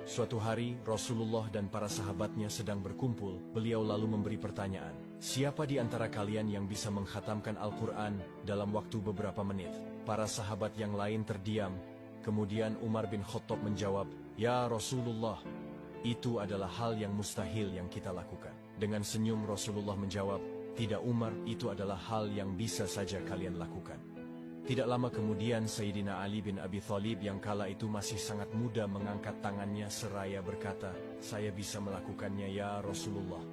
Suatu hari, Rasulullah dan para sahabatnya sedang berkumpul, beliau lalu memberi pertanyaan, "Siapa di antara kalian yang bisa mengkhatamkan Al-Quran dalam waktu beberapa menit?" Para sahabat yang lain terdiam, kemudian Umar bin Khattab menjawab, "Ya Rasulullah, itu adalah hal yang mustahil yang kita lakukan." Dengan senyum Rasulullah menjawab, "Tidak Umar, itu adalah hal yang bisa saja kalian lakukan." Tidak lama kemudian Sayyidina Ali bin Abi Thalib yang kala itu masih sangat muda mengangkat tangannya seraya berkata, "Saya bisa melakukannya ya Rasulullah."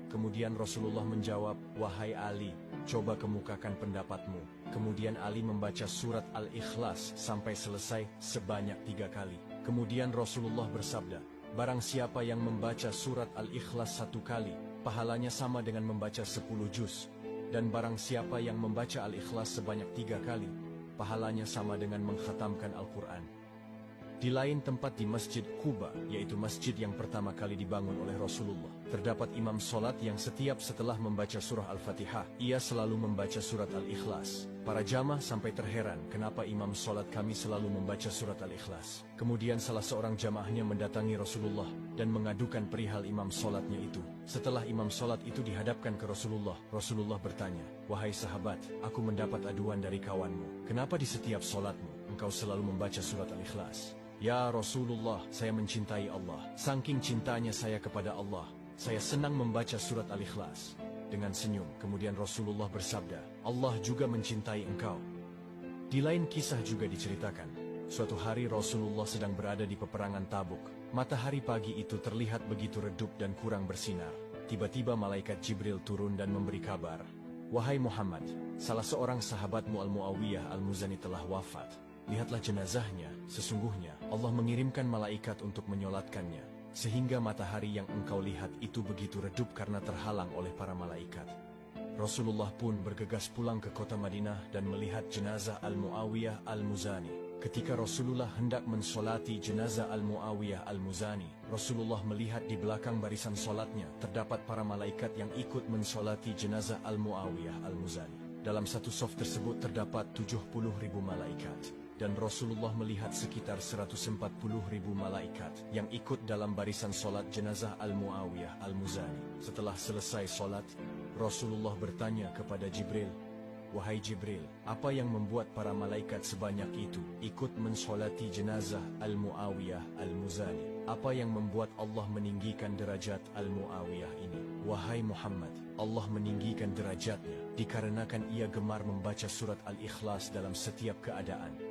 Kemudian Rasulullah menjawab, "Wahai Ali, coba kemukakan pendapatmu." Kemudian Ali membaca surat Al-Ikhlas sampai selesai sebanyak 3 kali. Kemudian Rasulullah bersabda, "Barang siapa yang membaca surat Al-Ikhlas 1 kali, pahalanya sama dengan membaca 10 juz. Dan barang siapa yang membaca Al-Ikhlas sebanyak 3 kali, pahalanya sama dengan mengkhatamkan Al-Quran." Di lain tempat di Masjid Quba, yaitu masjid yang pertama kali dibangun oleh Rasulullah, terdapat imam solat yang setiap setelah membaca surah Al-Fatihah, ia selalu membaca surat Al-Ikhlas. Para jamaah sampai terheran kenapa imam solat kami selalu membaca surat Al-Ikhlas. Kemudian salah seorang jamaahnya mendatangi Rasulullah dan mengadukan perihal imam solatnya itu. Setelah imam solat itu dihadapkan ke Rasulullah, Rasulullah bertanya, "Wahai sahabat, aku mendapat aduan dari kawanmu. Kenapa di setiap solatmu engkau selalu membaca surat Al-Ikhlas?" "Ya Rasulullah, saya mencintai Allah. Saking cintanya saya kepada Allah, saya senang membaca surat Al-Ikhlas." Dengan senyum, kemudian Rasulullah bersabda, "Allah juga mencintai engkau." Di lain kisah juga diceritakan, suatu hari Rasulullah sedang berada di peperangan Tabuk. Matahari pagi itu terlihat begitu redup dan kurang bersinar. Tiba-tiba malaikat Jibril turun dan memberi kabar, "Wahai Muhammad, salah seorang sahabatmu Al-Muawiyah Al-Muzani telah wafat. Lihatlah jenazahnya, sesungguhnya Allah mengirimkan malaikat untuk menyolatkannya, sehingga matahari yang engkau lihat itu begitu redup karena terhalang oleh para malaikat." Rasulullah pun bergegas pulang ke kota Madinah dan melihat jenazah Al-Muawiyah Al-Muzani. Ketika Rasulullah hendak mensolati jenazah Al-Muawiyah Al-Muzani, Rasulullah melihat di belakang barisan solatnya terdapat para malaikat yang ikut mensolati jenazah Al-Muawiyah Al-Muzani. Dalam satu saf tersebut terdapat 70.000 malaikat. Dan Rasulullah melihat sekitar 140.000 malaikat yang ikut dalam barisan solat jenazah Al-Muawiyah Al-Muzani. Setelah selesai solat, Rasulullah bertanya kepada Jibril, "Wahai Jibril, apa yang membuat para malaikat sebanyak itu ikut mensolati jenazah Al-Muawiyah Al-Muzani? Apa yang membuat Allah meninggikan derajat Al-Muawiyah ini?" "Wahai Muhammad, Allah meninggikan derajatnya dikarenakan ia gemar membaca surat Al-Ikhlas dalam setiap keadaan.